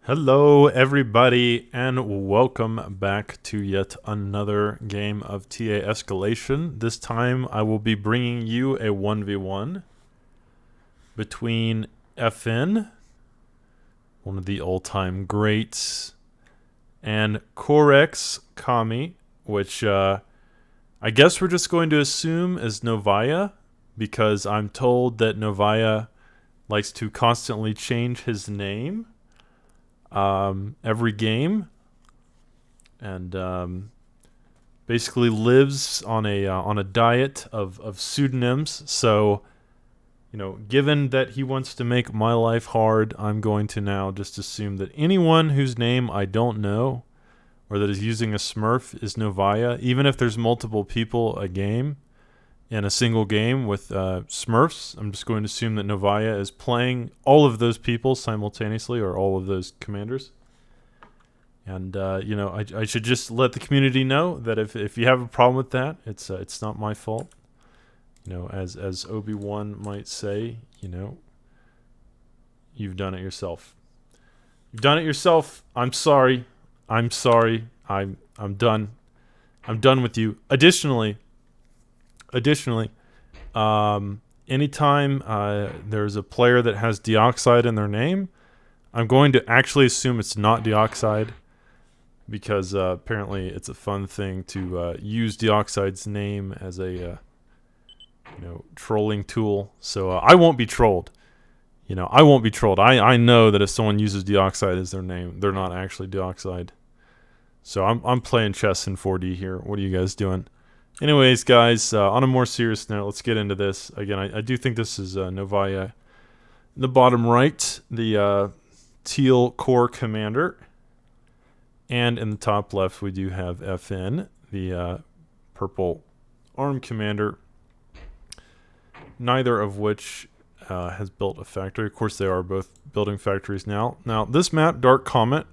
Hello, everybody, and welcome back to yet another game of TA Escalation. This time I will be bringing you a 1v1 between FN, one of the all-time greats, and Corex Kami, which I guess we're just going to assume is Novaya, because I'm told that Novaya likes to constantly change his name every game, and basically lives on a diet of pseudonyms. So, given that he wants to make my life hard, I'm going to now just assume that anyone whose name I don't know or that is using a Smurf is Novaya, even if there's multiple people a game. In a single game with Smurfs, I'm just going to assume that Novaya is playing all of those people simultaneously, or all of those commanders. And I should just let the community know that if you have a problem with that, it's not my fault. As Obi-Wan might say, you've done it yourself. You've done it yourself. I'm sorry. I'm sorry. I'm done. I'm done with you. Additionally, anytime there's a player that has Dioxide in their name, I'm going to actually assume it's not Dioxide, because apparently it's a fun thing to use Dioxide's name as a trolling tool. So I won't be trolled. I won't be trolled. I know that if someone uses Dioxide as their name, they're not actually Dioxide. So I'm playing chess in 4D here. What are you guys doing? Anyways, guys, on a more serious note, let's get into this. Again, I do think this is Novaya. In the bottom right, the teal core commander. And in the top left, we do have FN, the purple arm commander. Neither of which has built a factory. Of course, they are both building factories now. Now, this map, Dark Comet,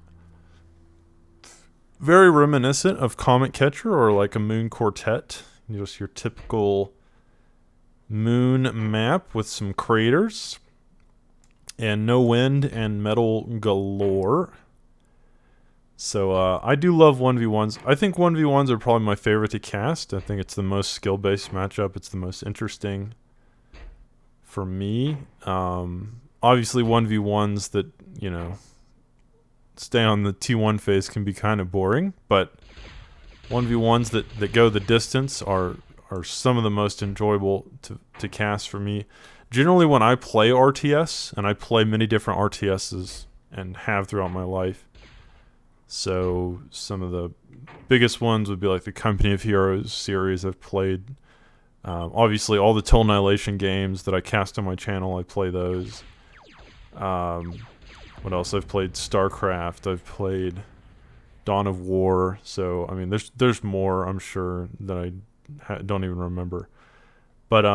very reminiscent of Comet Catcher or like a Moon Quartet. Just your typical moon map with some craters and no wind and metal galore. So I do love 1v1s. I think 1v1s are probably my favorite to cast. I think it's the most skill-based matchup. It's the most interesting for me. Obviously 1v1s that, stay on the T1 phase can be kind of boring, but 1v1s that go the distance are some of the most enjoyable to cast for me. Generally, when I play RTS, and I play many different RTSs and have throughout my life, so some of the biggest ones would be like the Company of Heroes series I've played. Obviously, all the Total Annihilation games that I cast on my channel, I play those. What else? I've played StarCraft. I've played Dawn of War. So, I mean, there's more, I'm sure, that I don't even remember. But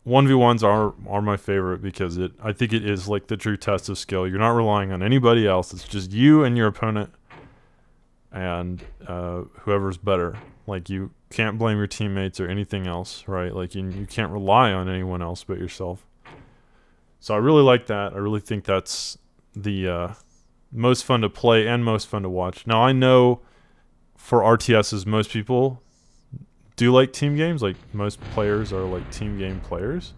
1v1s are my favorite because I think it is like the true test of skill. You're not relying on anybody else. It's just you and your opponent and whoever's better. Like, you can't blame your teammates or anything else, right? Like, you can't rely on anyone else but yourself. So I really like that. I really think that's the most fun to play and most fun to watch. Now, I know for RTSs, most people do like team games. Like, most players are like team game players.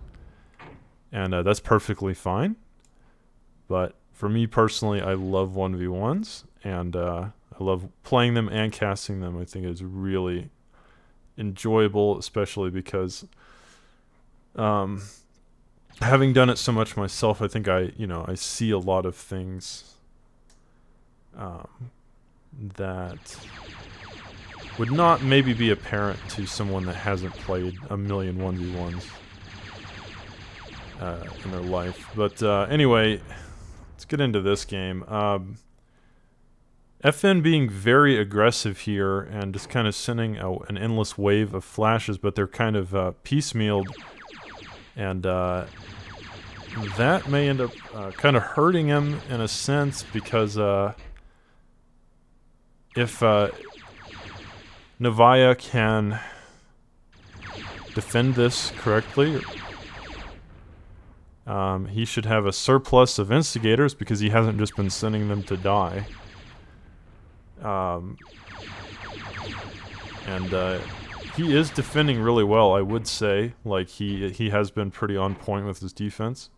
And that's perfectly fine. But for me personally, I love 1v1s. And I love playing them and casting them. I think it's really enjoyable, especially because having done it so much myself, I think I see a lot of things that would not maybe be apparent to someone that hasn't played a million 1v1s in their life. But anyway, let's get into this game. FN being very aggressive here and just kind of sending an endless wave of flashes, but they're kind of piecemealed. And that may end up kind of hurting him in a sense, because if Novaya can defend this correctly, He should have a surplus of instigators because he hasn't just been sending them to die. He is defending really well, I would say. Like, he has been pretty on point with his defense.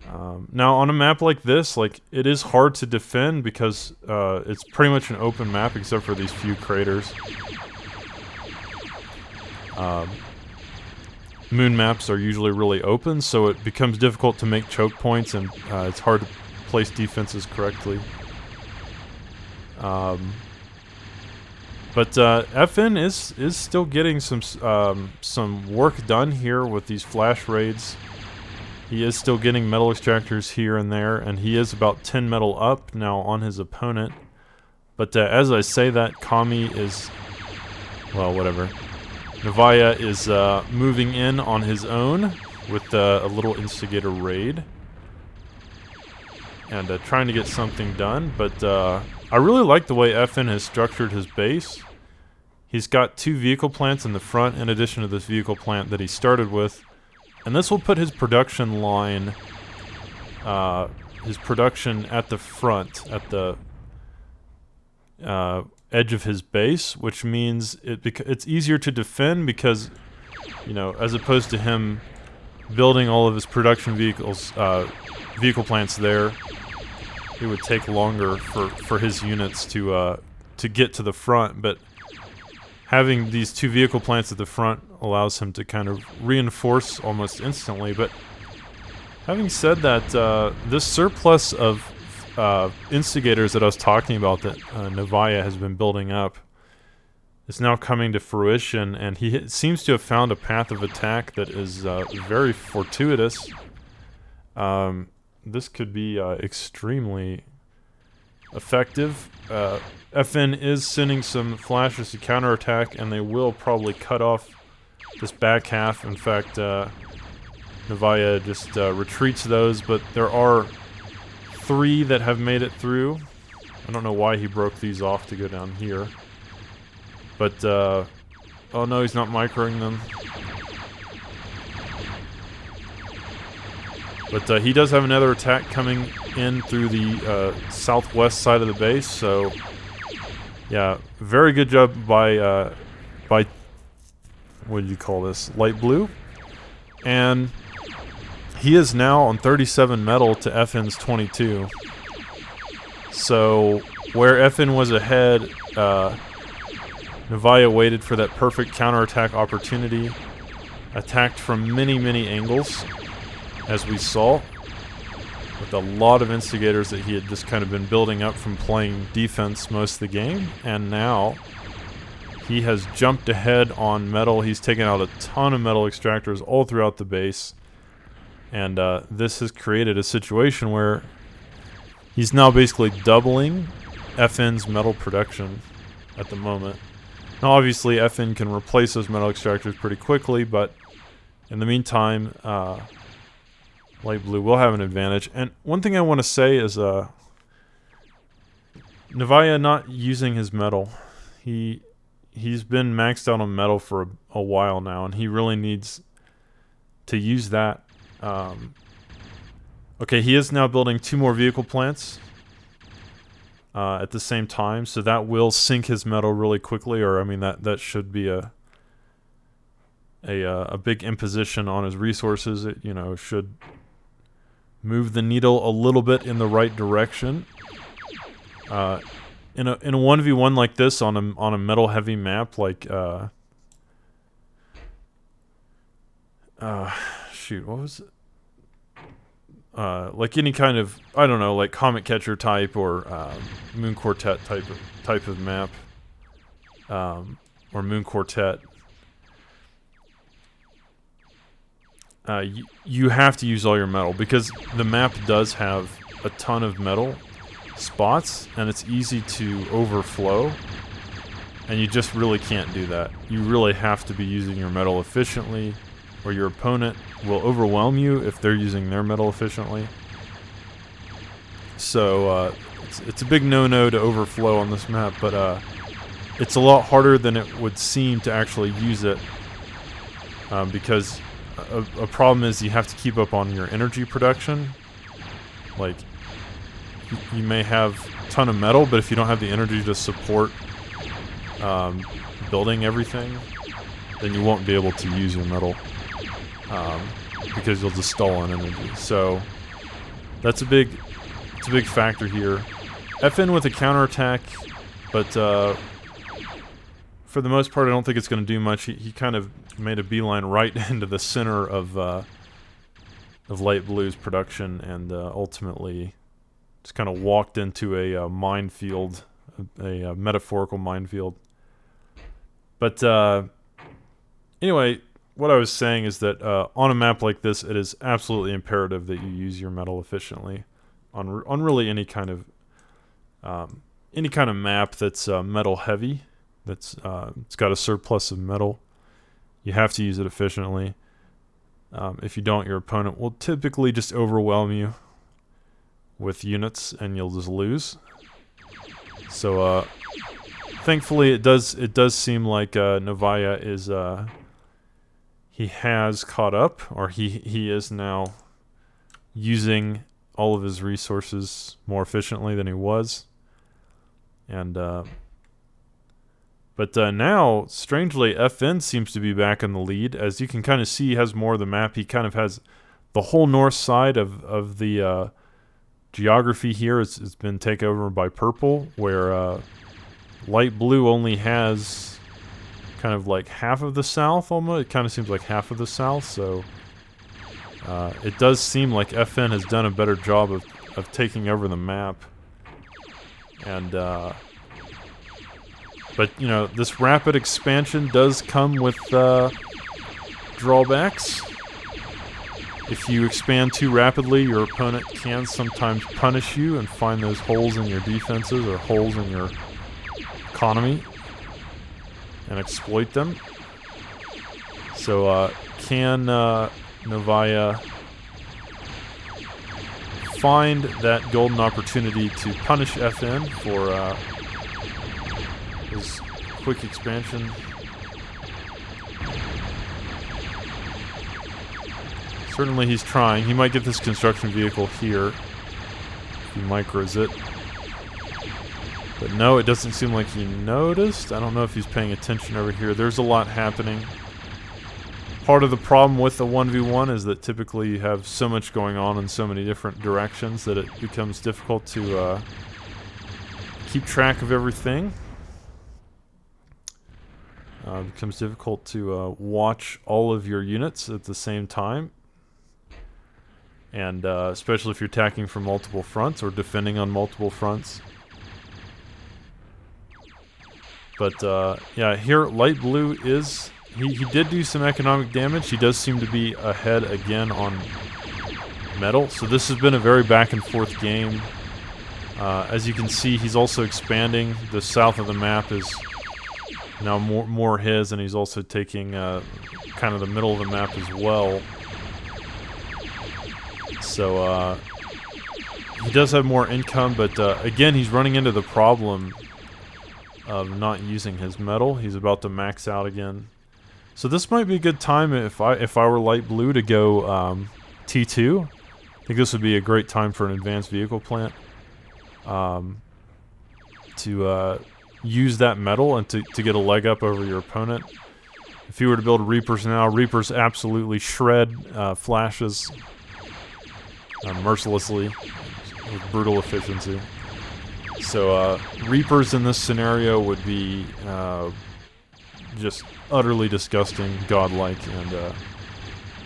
Now, on a map like this, like, it is hard to defend because it's pretty much an open map except for these few craters. Moon maps are usually really open, so it becomes difficult to make choke points, and it's hard to place defenses correctly. But FN is still getting some work done here with these flash raids. He is still getting metal extractors here and there, and he is about 10 metal up now on his opponent. But as I say that, Kami is, well, whatever. Novaya is moving in on his own with a little instigator raid. And trying to get something done, but I really like the way FN has structured his base. He's got 2 vehicle plants in the front in addition to this vehicle plant that he started with. And this will put his production line, his production at the front, at the edge of his base, which means it's easier to defend because, you know, as opposed to him building all of his production vehicle plants there, it would take longer for his units to get to the front. But having these 2 vehicle plants at the front allows him to kind of reinforce almost instantly. But having said that, this surplus of instigators that I was talking about that Novaya has been building up is now coming to fruition, and he seems to have found a path of attack that is very fortuitous. This could be extremely effective. FN is sending some flashes to counterattack, and they will probably cut off this back half. In fact, Novaya just retreats those, but there are 3 that have made it through. I don't know why he broke these off to go down here. But, oh no, he's not microing them. But he does have another attack coming in through the southwest side of the base, so yeah, very good job by what do you call this? Light blue. And he is now on 37 metal to FN's 22. So where FN was ahead, Novaya waited for that perfect counterattack opportunity, attacked from many, many angles, as we saw, with a lot of instigators that he had just kind of been building up from playing defense most of the game, and now he has jumped ahead on metal. He's taken out a ton of metal extractors all throughout the base, and this has created a situation where he's now basically doubling FN's metal production at the moment. Now obviously FN can replace those metal extractors pretty quickly, but in the meantime, Light blue will have an advantage. And one thing I want to say is Novaya not using his metal. He's been maxed out on metal for a while now, and he really needs to use that. Okay, he is now building 2 more vehicle plants at the same time, so that will sink his metal really quickly, or I mean that should be a big imposition on his resources. It, you know, should move the needle a little bit in the right direction. In a 1v1 like this on a metal heavy map like shoot, what was it? Like any kind of, I don't know, like Comet Catcher type or Moon Quartet type of map, or Moon Quartet. You have to use all your metal because the map does have a ton of metal spots and it's easy to overflow, and you just really can't do that. You really have to be using your metal efficiently, or your opponent will overwhelm you if they're using their metal efficiently. So it's a big no-no to overflow on this map, but it's a lot harder than it would seem to actually use it, because a problem is you have to keep up on your energy production. Like, you may have a ton of metal, but if you don't have the energy to support building everything, then you won't be able to use your metal because you'll just stall on energy. So that's a big factor here. FN with a counterattack, but for the most part, I don't think it's going to do much. He kind of made a beeline right into the center of Light Blue's production, and ultimately just kind of walked into a minefield, a metaphorical minefield. But anyway, what I was saying is that on a map like this, it is absolutely imperative that you use your metal efficiently on really any kind of map that's metal heavy. That's it's got a surplus of metal. You have to use it efficiently. If you don't, your opponent will typically just overwhelm you with units, and you'll just lose. So, thankfully, it does seem like Novaya is he has caught up, or he is now using all of his resources more efficiently than he was, and but now, strangely, FN seems to be back in the lead. As you can kind of see, he has more of the map. He kind of has the whole north side of the geography here. It's been taken over by purple, where Light Blue only has kind of like half of the south almost. It kind of seems like half of the south, so it does seem like FN has done a better job of taking over the map. And but, you know, this rapid expansion does come with drawbacks. If you expand too rapidly, your opponent can sometimes punish you and find those holes in your defenses or holes in your economy and exploit them. So, can Novaya find that golden opportunity to punish FN for his quick expansion? Certainly he's trying. He might get this construction vehicle here if he micros it. But no, it doesn't seem like he noticed. I don't know if he's paying attention over here. There's a lot happening. Part of the problem with the 1v1 is that typically you have so much going on in so many different directions that it becomes difficult to keep track of everything. It becomes difficult to watch all of your units at the same time. And especially if you're attacking from multiple fronts or defending on multiple fronts. But yeah, here Light Blue is... He did do some economic damage. He does seem to be ahead again on metal. So this has been a very back and forth game. As you can see, he's also expanding. The south of the map is now more his, and he's also taking kind of the middle of the map as well. So he does have more income, but again, he's running into the problem of not using his metal. He's about to max out again. So this might be a good time if I were Light Blue to go T2. I think this would be a great time for an advanced vehicle plant to use that metal and to get a leg up over your opponent. If you were to build Reapers now, Reapers absolutely shred flashes mercilessly with brutal efficiency. So Reapers in this scenario would be just utterly disgusting, godlike, and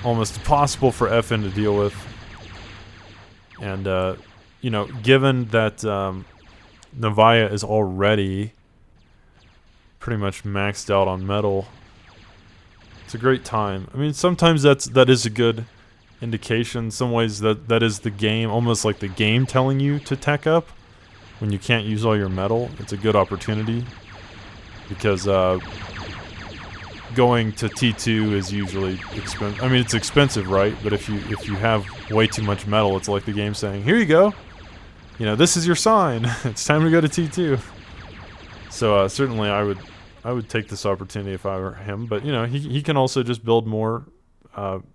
almost impossible for FN to deal with. And you know, given that Novaya is already pretty much maxed out on metal, it's a great time. I mean, sometimes that is a good indication. In some ways, that is the game, almost like the game telling you to tech up. When you can't use all your metal, it's a good opportunity, because going to T2 is usually expensive. I mean, it's expensive, right? But if you have way too much metal, it's like the game saying, "Here you go. You know, this is your sign. It's time to go to T2." So certainly, I would take this opportunity if I were him. But you know, he can also just build more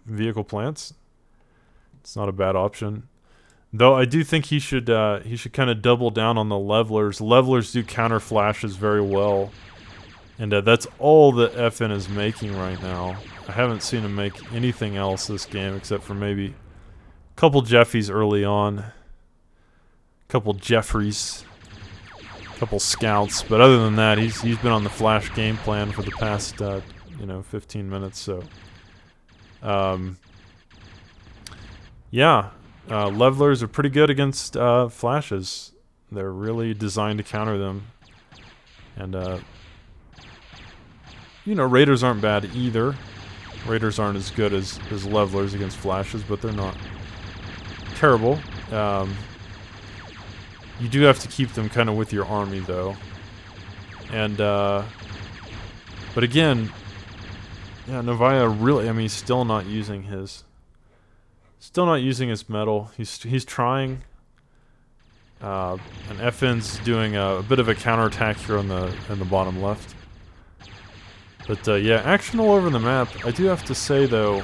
vehicle plants. It's not a bad option. Though I do think he should kind of double down on the levelers. Levelers do counter flashes very well. And that's all that FN is making right now. I haven't seen him make anything else this game except for maybe a couple Jeffies early on. A couple Jeffries. A couple scouts. But other than that, he's been on the flash game plan for the past 15 minutes. So, yeah, levelers are pretty good against flashes. They're really designed to counter them. And raiders aren't bad either. Raiders aren't as good as levelers against flashes, but they're not terrible. You do have to keep them kind of with your army, though. And, but again, yeah, Novaya really, he's still not using his metal. He's trying. And FN's doing a bit of a counterattack here in the bottom left. But yeah, action all over the map. I do have to say, though,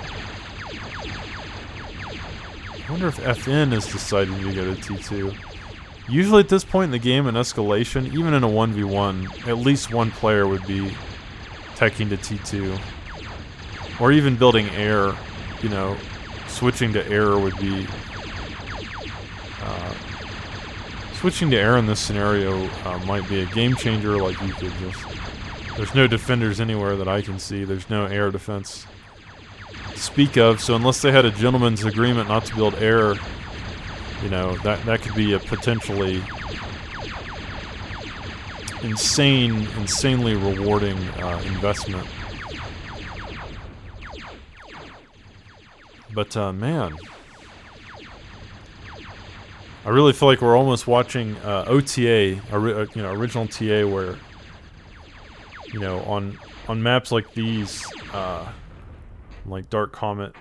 I wonder if FN is deciding to go to T2. Usually at this point in the game, in escalation, even in a 1v1, at least one player would be teching to T2. Or even building air, switching to air would be... switching to air in this scenario might be a game changer, like you could just... There's no defenders anywhere that I can see. There's no air defense to speak of. So unless they had a gentleman's agreement not to build air, that could be a potentially insanely rewarding investment. But man, I really feel like we're almost watching OTA, original TA, where on maps like these, like Dark Comet,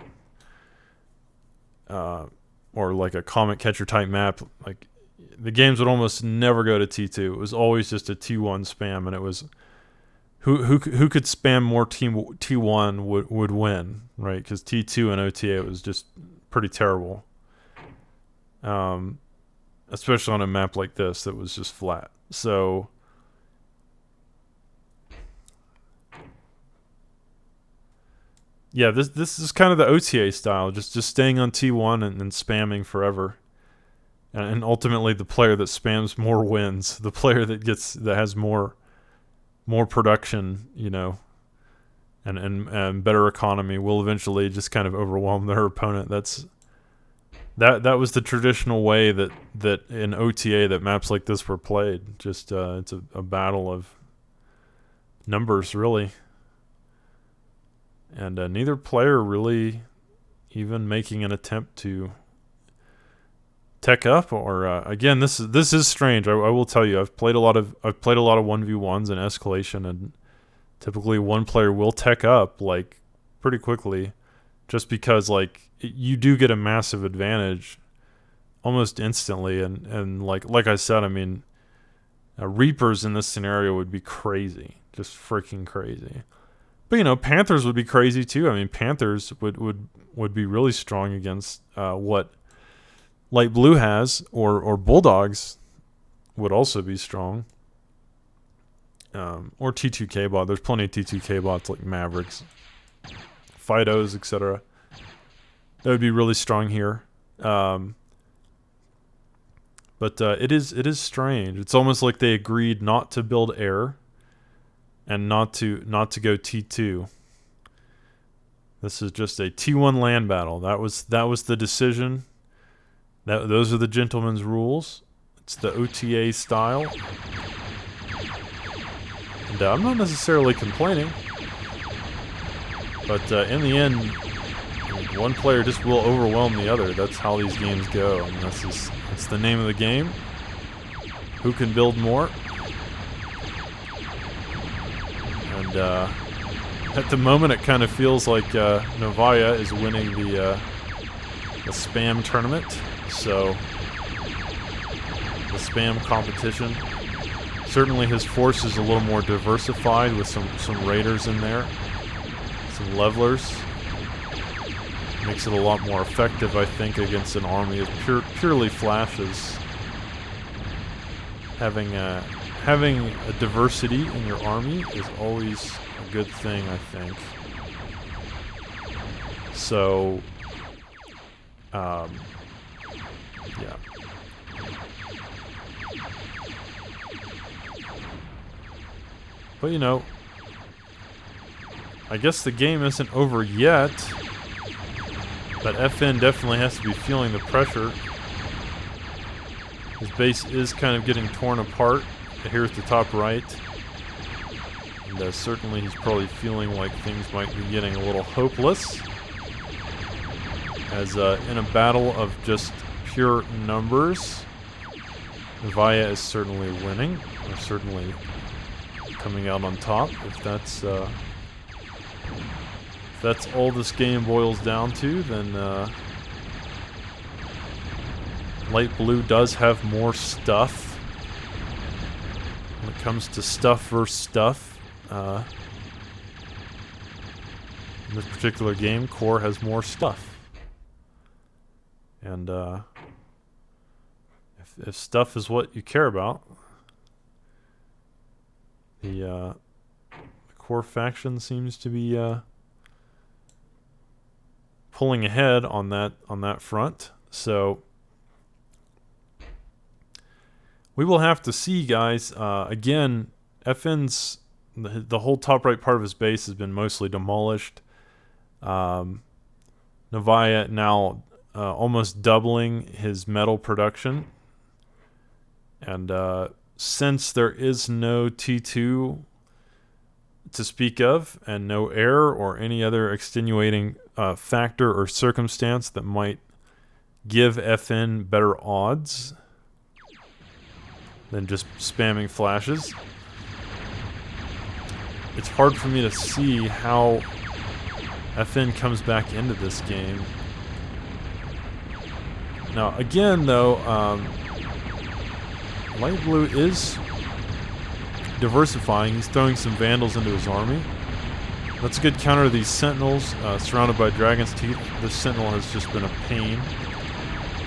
or like a Comet Catcher type map, like the games would almost never go to T2. It was always just a T1 spam, and it was who could spam more T1 would win, right? Because T2 and OTA was just pretty terrible, especially on a map like this that was just flat. So. Yeah, this is kind of the OTA style, just staying on T1 and spamming forever, and ultimately the player that spams more wins. The player that has more production, and better economy will eventually just kind of overwhelm their opponent. That was the traditional way that in OTA that maps like this were played. Just it's a battle of numbers, really. And neither player really even making an attempt to tech up. Or again, this is strange. I will tell you, I've played a lot of 1v1s in escalation, and typically one player will tech up like pretty quickly, just because like you do get a massive advantage almost instantly. And like I said, Reapers in this scenario would be crazy, just freaking crazy. But Panthers would be crazy too. Panthers would be really strong against what Light Blue has, or Bulldogs would also be strong. Or T2K bot. There's plenty of T2K bots like Mavericks, Fidos, etc. That would be really strong here. But it is strange. It's almost like they agreed not to build air. And not to go T2. This is just a T1 land battle. That was the decision. Those are the gentleman's rules. It's the OTA style. And I'm not necessarily complaining. But in the end, one player just will overwhelm the other. That's how these games go. It's the name of the game. Who can build more? And at the moment, it kind of feels like Novaya is winning the spam tournament. So the spam competition. Certainly, his force is a little more diversified with some raiders in there, some levelers. Makes it a lot more effective, I think, against an army of purely flashes. Having a diversity in your army is always a good thing, I think. So, yeah. But you know, I guess the game isn't over yet. But FN definitely has to be feeling the pressure. His base is kind of getting torn apart. Here at the top right. And certainly he's probably feeling like things might be getting a little hopeless. As in a battle of just pure numbers, Vaya is certainly winning, or certainly coming out on top, if that's all this game boils down to, then Light Blue does have more stuff. When it comes to stuff versus stuff, in this particular game, Core has more stuff. And if stuff is what you care about, the Core faction seems to be pulling ahead on that front. So we will have to see, guys. Again, FN's the whole top right part of his base has been mostly demolished. Novaya now almost doubling his metal production, and since there is no T2 to speak of, and no air or any other extenuating factor or circumstance that might give FN better odds than just spamming flashes, it's hard for me to see how FN comes back into this game. Now, again, though, Light Blue is diversifying. He's throwing some Vandals into his army. That's a good counter to these Sentinels surrounded by Dragon's Teeth. This Sentinel has just been a pain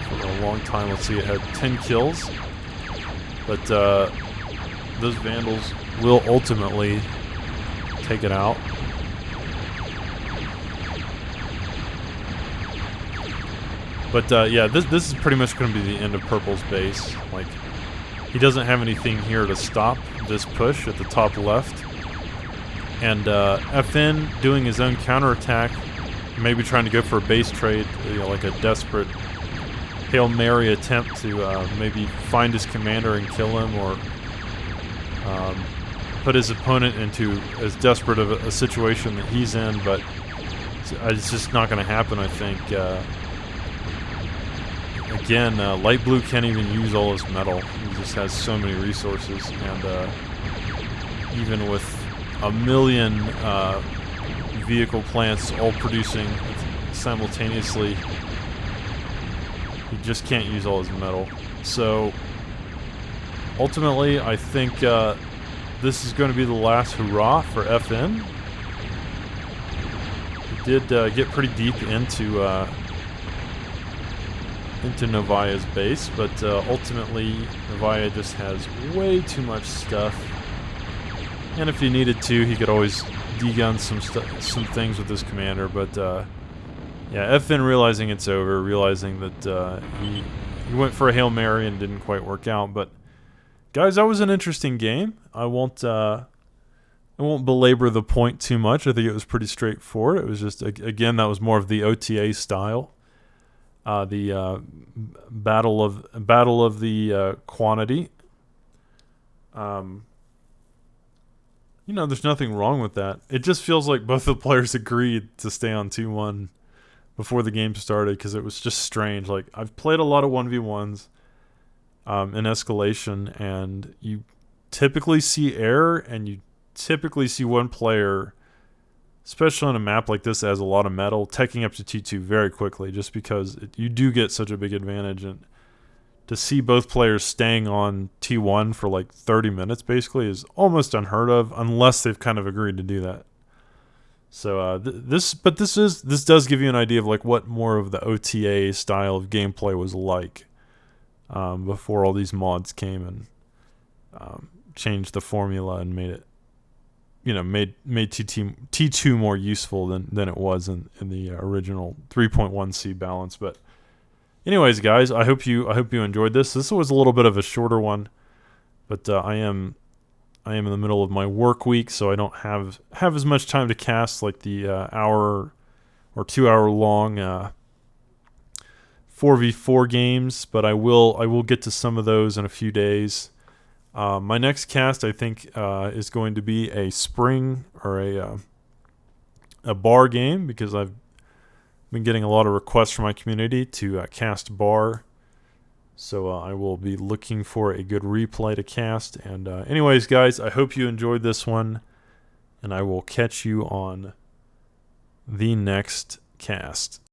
for a long time. Let's see, it had 10 kills. But those Vandals will ultimately take it out. But yeah, this is pretty much going to be the end of Purple's base. Like, he doesn't have anything here to stop this push at the top left. And FN doing his own counterattack, maybe trying to go for a base trade, you know, like a desperate Hail Mary attempt to maybe find his commander and kill him, or put his opponent into as desperate of a situation that he's in. But it's just not going to happen, I think. Again, Light Blue can't even use all his metal. He just has so many resources, and even with a million vehicle plants all producing simultaneously, he just can't use all his metal. So ultimately, I think this is going to be the last hurrah for FN. He did get pretty deep into Novaya's base, but ultimately Novaya just has way too much stuff. And if he needed to, he could always degun some things with his commander. But yeah, FN realizing it's over, realizing that he went for a Hail Mary and didn't quite work out. But guys, that was an interesting game. I won't belabor the point too much. I think it was pretty straightforward. It was just, again, that was more of the OTA style. The battle of the quantity. You know, there's nothing wrong with that. It just feels like both the players agreed to stay on 2-1 before the game started, because it was just strange. Like, I've played a lot of 1v1s in escalation, and you typically see error, and you typically see one player, especially on a map like this that has a lot of metal, taking up to T2 very quickly, just because you do get such a big advantage. And to see both players staying on T1 for like 30 minutes basically is almost unheard of, unless they've kind of agreed to do that. So this does give you an idea of like what more of the OTA style of gameplay was like before all these mods came and changed the formula and made it, made T2 more useful than it was in the original 3.1C balance. But anyways, guys, I hope you enjoyed this. This was a little bit of a shorter one, but I am in the middle of my work week, so I don't have as much time to cast like the hour or 2 hour long 4v4 games. But I will get to some of those in a few days. My next cast, I think, is going to be a spring or a bar game, because I've been getting a lot of requests from my community to cast bar. So I will be looking for a good replay to cast. And anyways, guys, I hope you enjoyed this one, and I will catch you on the next cast.